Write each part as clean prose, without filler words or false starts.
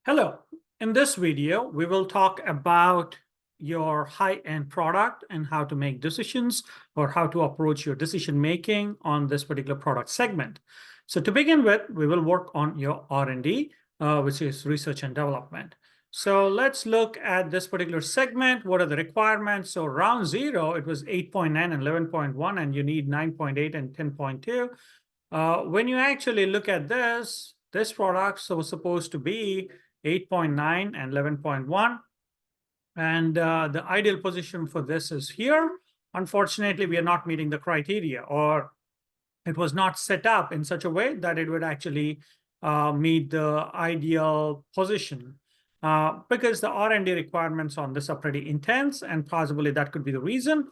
Hello. In this video, we will talk about your high-end product and how to make decisions or how to approach your decision making on this particular product segment. So to begin with, we will work on your R&D, which is research and development. So let's look at this particular segment. What are the requirements? So round zero, it was 8.9 and 11.1, and you need 9.8 and 10.2. When you actually look at this product was supposed to be 8.9 and 11.1. And the ideal position for this is here. Unfortunately, we are not meeting the criteria, or it was not set up in such a way that it would actually meet the ideal position. Because the R&D requirements on this are pretty intense, and possibly that could be the reason.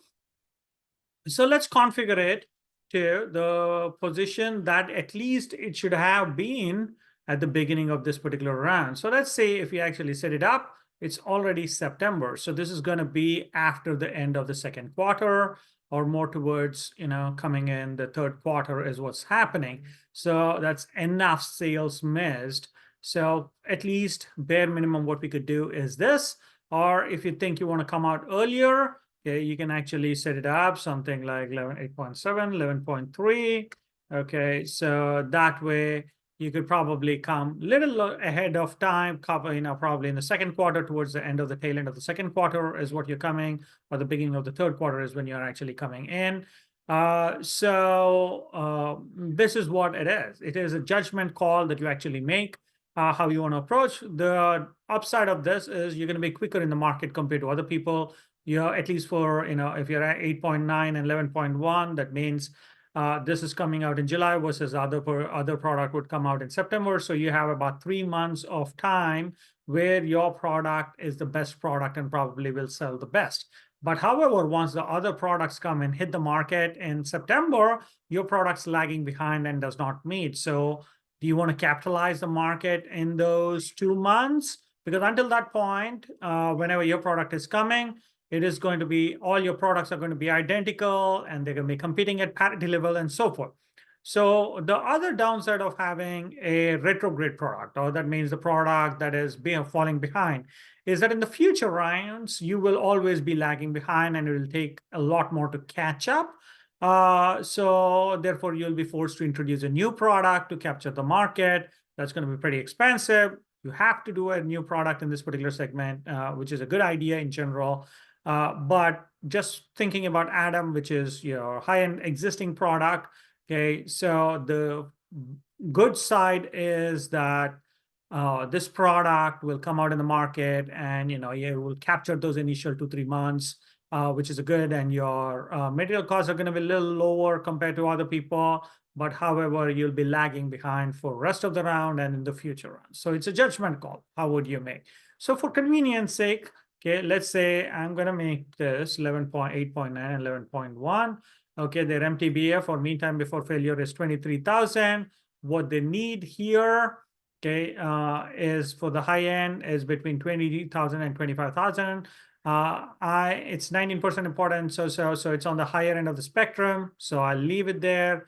So let's configure it to the position that at least it should have been at the beginning of this particular round. So let's say if we actually set it up, it's already September. So this is going to be after the end of the second quarter, or more towards, coming in the third quarter is what's happening. So that's enough sales missed. So at least bare minimum what we could do is this. Or if you think you want to come out earlier, okay, you can actually set it up something like 8.7, 11.3. Okay, so that way you could probably come a little ahead of time, probably in the second quarter, towards the end of the tail end of the second quarter is what you're coming, or the beginning of the third quarter is when you're actually coming in. This is what it is. It is a judgment call that you actually make. How you want to approach. The upside of this is you're going to be quicker in the market compared to other people. At least for, if you're at 8.9 and 11.1, that means this is coming out in July versus other product would come out in September. So you have about 3 months of time where your product is the best product and probably will sell the best. But however, once the other products come and hit the market in September, your product's lagging behind and does not meet. So do you want to capitalize the market in those 2 months? Because until that point, whenever your product is coming, it is going to be, all your products are going to be identical, and they're going to be competing at parity level and so forth. So the other downside of having a retrograde product, or that means the product that is falling behind, is that in the future rounds, you will always be lagging behind, and it will take a lot more to catch up. So therefore, you'll be forced to introduce a new product to capture the market. That's going to be pretty expensive. You have to do a new product in this particular segment, which is a good idea in general. But just thinking about Atom, which is your high-end existing product, okay, so the good side is that this product will come out in the market, and you will capture those initial 2-3 months, which is good, and your material costs are going to be a little lower compared to other people. But however, you'll be lagging behind for rest of the round and in the future rounds. So it's a judgment call. How would you make? So for convenience sake, okay, let's say I'm going to make this 11.8.9 and 11.1. Okay, their MTBF, or mean time before failure, is 23,000. What they need here, okay, is for the high end is between 20,000 and 25,000. It's 19% important, so it's on the higher end of the spectrum. So I'll leave it there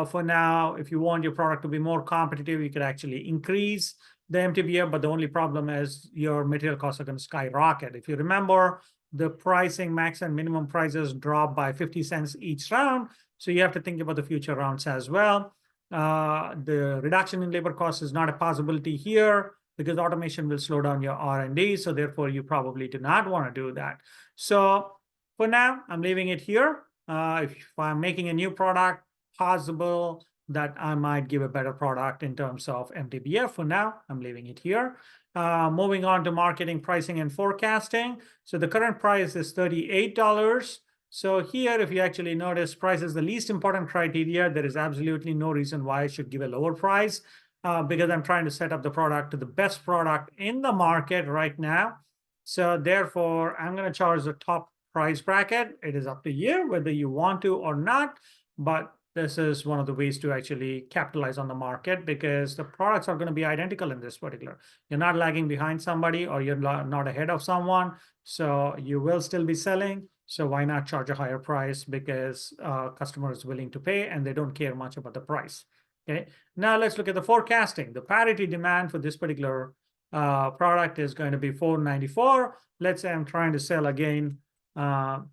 for now. If you want your product to be more competitive, you could actually increase the MTBF, but the only problem is your material costs are going to skyrocket. If you remember, the pricing max and minimum prices drop by 50 cents each round. So you have to think about the future rounds as well. The reduction in labor costs is not a possibility here, because automation will slow down your R&D. So therefore, you probably do not want to do that. So for now, I'm leaving it here. If I'm making a new product, possible that I might give a better product in terms of MTBF. For now, I'm leaving it here. Moving on to marketing, pricing, and forecasting. So the current price is $38. So here, if you actually notice, price is the least important criteria. There is absolutely no reason why I should give a lower price, because I'm trying to set up the product to the best product in the market right now. So therefore, I'm going to charge the top price bracket. It is up to you whether you want to or not, but this is one of the ways to actually capitalize on the market, because the products are going to be identical in this particular. You're not lagging behind somebody, or you're not ahead of someone. So you will still be selling. So why not charge a higher price? Because customer is willing to pay, and they don't care much about the price. Okay. Now let's look at the forecasting. The parity demand for this particular product is going to be $4.94. Let's say I'm trying to sell again 10%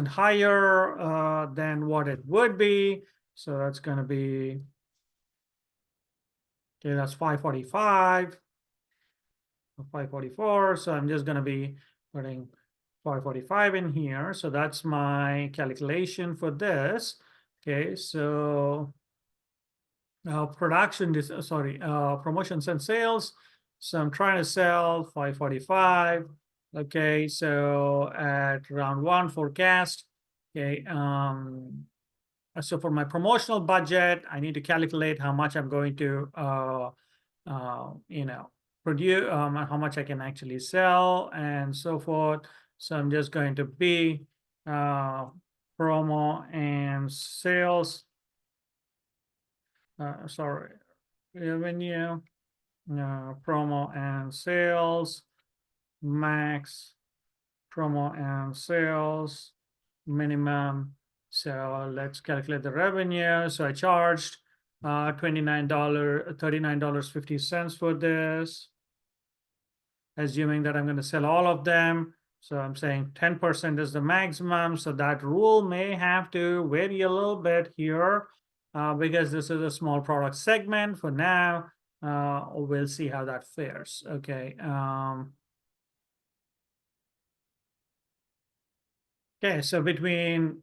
higher than what it would be. So that's going to be, okay, that's 545, 544. So I'm just going to be putting 545 in here. So that's my calculation for this. Okay, so promotions and sales. So I'm trying to sell 545. Okay, so at round one forecast. Okay, so for my promotional budget, I need to calculate how much I'm going to, produce, how much I can actually sell, and so forth. So I'm just going to be promo and sales. Sorry, revenue, promo and sales, max, promo and sales, minimum. So let's calculate the revenue. So I charged $39.50 for this, assuming that I'm going to sell all of them. So I'm saying 10% is the maximum. So that rule may have to vary a little bit here because this is a small product segment for now. We'll see how that fares. Okay. Okay, so between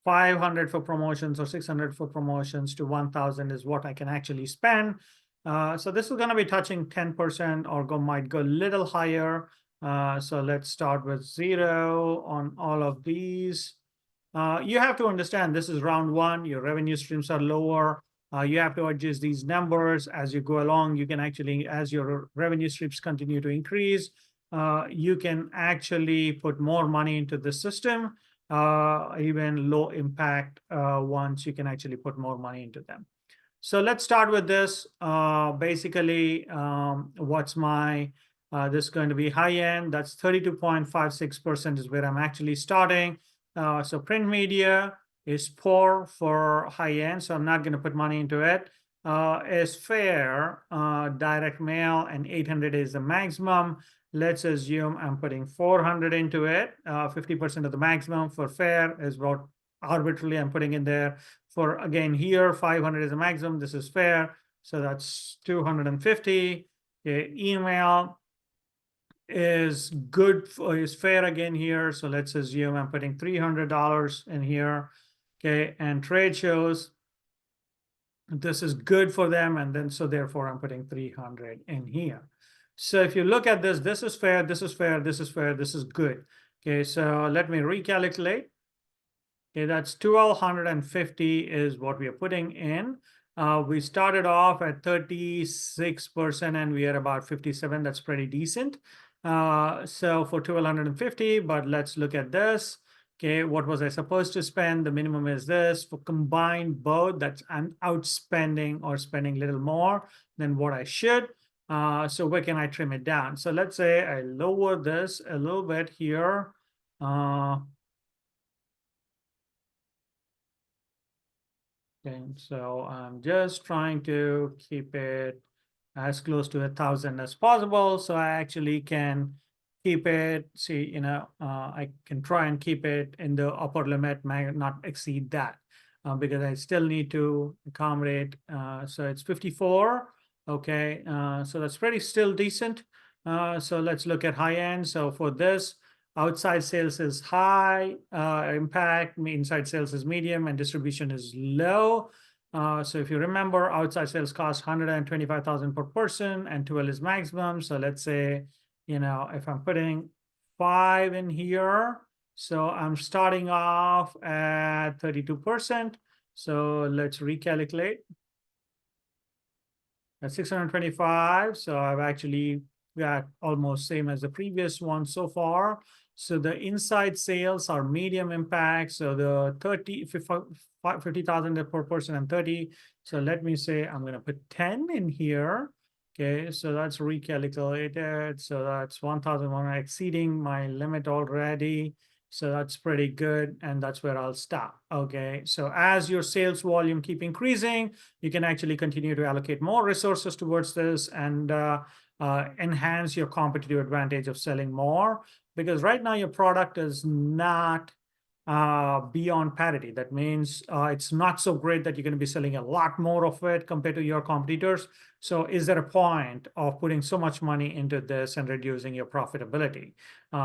500 for promotions or 600 for promotions to 1,000 is what I can actually spend. So this is going to be touching 10% or might go a little higher. So let's start with 0 on all of these. You have to understand this is round one. Your revenue streams are lower. You have to adjust these numbers as you go along. You can actually, as your revenue streams continue to increase, you can actually put more money into the system. Even low impact ones, you can actually put more money into them. So let's start with this. Basically, what's my, this is going to be high end. That's 32.56% is where I'm actually starting. So print media is poor for high end, so I'm not going to put money into it. Is fair, direct mail, and 800 is the maximum. Let's assume I'm putting 400 into it. 50% of the maximum for fair is what arbitrarily I'm putting in there. For again here, 500 is the maximum. This is fair. So that's 250. Okay, email is good for, is fair again here. So let's assume I'm putting $300 in here. Okay, and trade shows, this is good for them. And then, so therefore I'm putting 300 in here. So if you look at this, this is fair, this is fair, this is fair, this is good. Okay, so let me recalculate. Okay, that's 1,250 is what we are putting in. We started off at 36% and we are about 57. That's pretty decent. So for 1,250, but let's look at this. Okay, what was I supposed to spend? The minimum is this. For combined both, that's I'm outspending or spending a little more than what I should. So where can I trim it down? So let's say I lower this a little bit here. Okay, so I'm just trying to keep it as close to 1,000 as possible. So I actually can keep it, see, I can try and keep it in the upper limit, might not exceed that because I still need to accommodate. So it's 54. Okay, so that's pretty still decent. So let's look at high end. So for this, outside sales is high impact, inside sales is medium, and distribution is low. So if you remember, outside sales cost 125,000 per person and 12 is maximum. So let's say, if I'm putting 5 in here, so I'm starting off at 32%. So let's recalculate. At 625, so I've actually got almost same as the previous one so far. So the inside sales are medium impact. So the 50,000 per person and 30. So let me say I'm going to put 10 in here. Okay, so that's recalculated. So that's 1,100 exceeding my limit already. So that's pretty good. And that's where I'll stop. Okay. So as your sales volume keep increasing, you can actually continue to allocate more resources towards this and enhance your competitive advantage of selling more. Because right now your product is not beyond parity. That means it's not so great that you're going to be selling a lot more of it compared to your competitors. So is there a point of putting so much money into this and reducing your profitability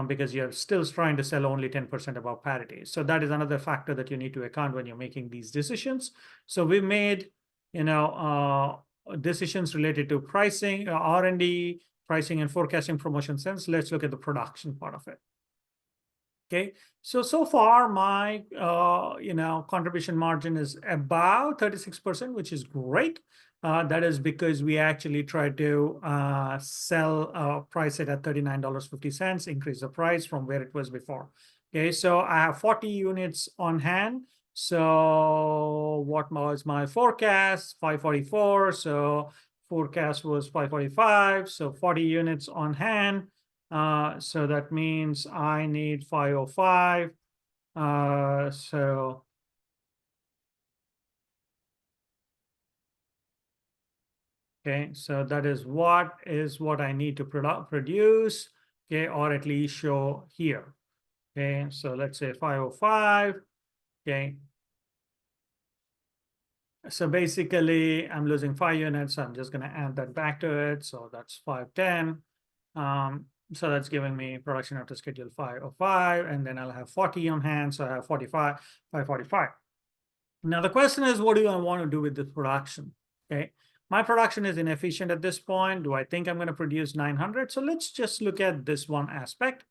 because you're still trying to sell only 10% above parity? So that is another factor that you need to account when you're making these decisions. So we made, decisions related to pricing, R&D, pricing and forecasting, promotion sense. Let's look at the production part of it. Okay, so far my contribution margin is about 36%, which is great. That is because we actually tried to price it at $39.50, increase the price from where it was before. Okay, so I have 40 units on hand. So what was my forecast? 544. So forecast was 545. So 40 units on hand. So that means I need 505. Okay, so that is what I need to produce, okay, or at least show here. Okay, so let's say 505. Okay. So basically, I'm losing 5 units. So I'm just going to add that back to it. So that's 510. So that's giving me production after schedule 505, and then I'll have 40 on hand. So I have 45, 545. Now the question is, what do I want to do with this production? Okay, my production is inefficient at this point. Do I think I'm going to produce 900? So let's just look at this one aspect.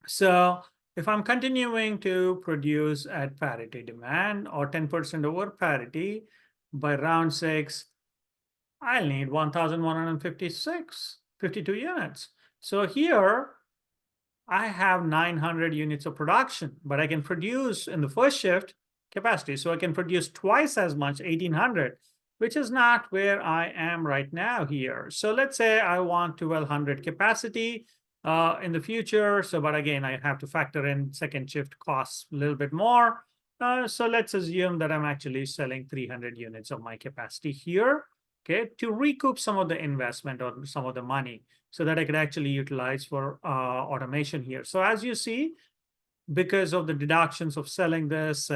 So if I'm continuing to produce at parity demand or 10% over parity by round 6, I'll need 1,152 units. So here I have 900 units of production, but I can produce in the first shift capacity. So I can produce twice as much, 1,800, which is not where I am right now here. So let's say I want 1,200 capacity in the future. So, but again, I have to factor in second shift costs a little bit more. So let's assume that I'm actually selling 300 units of my capacity here, okay, to recoup some of the investment or some of the money so that I could actually utilize for automation here. So as you see, because of the deductions of selling this,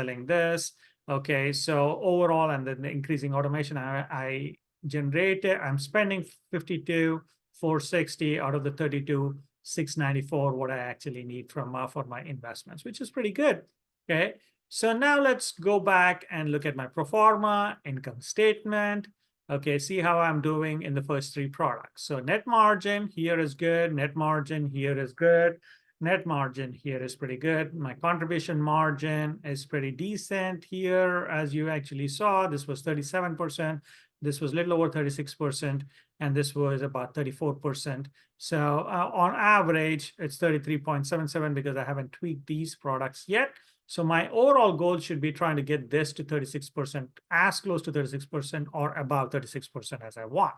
okay, so overall, and then the increasing automation, I generated, I'm spending 52,460 out of the 32,694, what I actually need from for my investments, which is pretty good. Okay, so now let's go back and look at my pro forma income statement. Okay, see how I'm doing in the first 3 products. So net margin here is good, net margin here is good, net margin here is pretty good. My contribution margin is pretty decent here. As you actually saw, this was 37%. This was a little over 36%, and this was about 34%. So on average, it's 33.77 because I haven't tweaked these products yet. So my overall goal should be trying to get this to 36%, as close to 36% or above 36% as I want.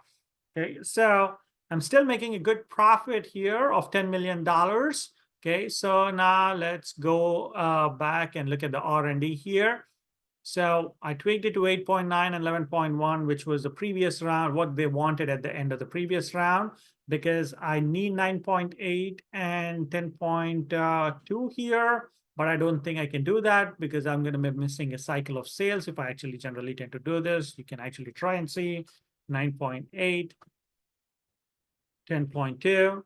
Okay, so I'm still making a good profit here of $10 million. Okay, so now let's go back and look at the R&D here. So I tweaked it to 8.9 and 11.1, which was the previous round, what they wanted at the end of the previous round, because I need 9.8 and 10.2 here, but I don't think I can do that because I'm going to be missing a cycle of sales. If I actually generally tend to do this, you can actually try and see 9.8, 10.2.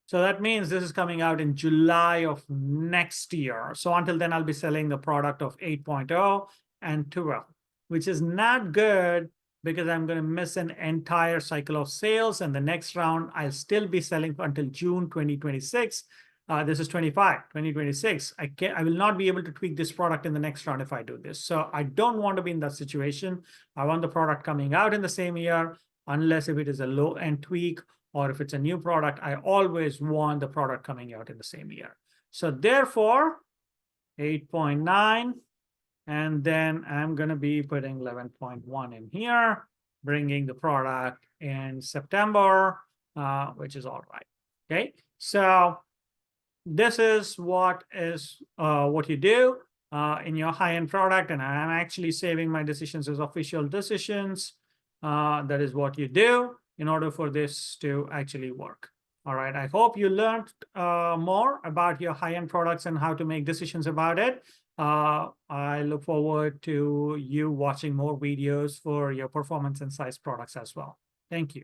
So that means this is coming out in July of next year. So until then, I'll be selling the product of 8.0 and 12, which is not good because I'm going to miss an entire cycle of sales. And the next round, I'll still be selling until June 2026. This is 2026. I will not be able to tweak this product in the next round if I do this. So I don't want to be in that situation. I want the product coming out in the same year, unless if it is a low-end tweak, or if it's a new product, I always want the product coming out in the same year. So therefore, 8.9, and then I'm going to be putting 11.1 in here, bringing the product in September, which is all right. Okay, so this is what you do in your high-end product, and I'm actually saving my decisions as official decisions. That is what you do in order for this to actually work. All right, I hope you learned more about your high-end products and how to make decisions about it. I look forward to you watching more videos for your performance and size products as well. Thank you.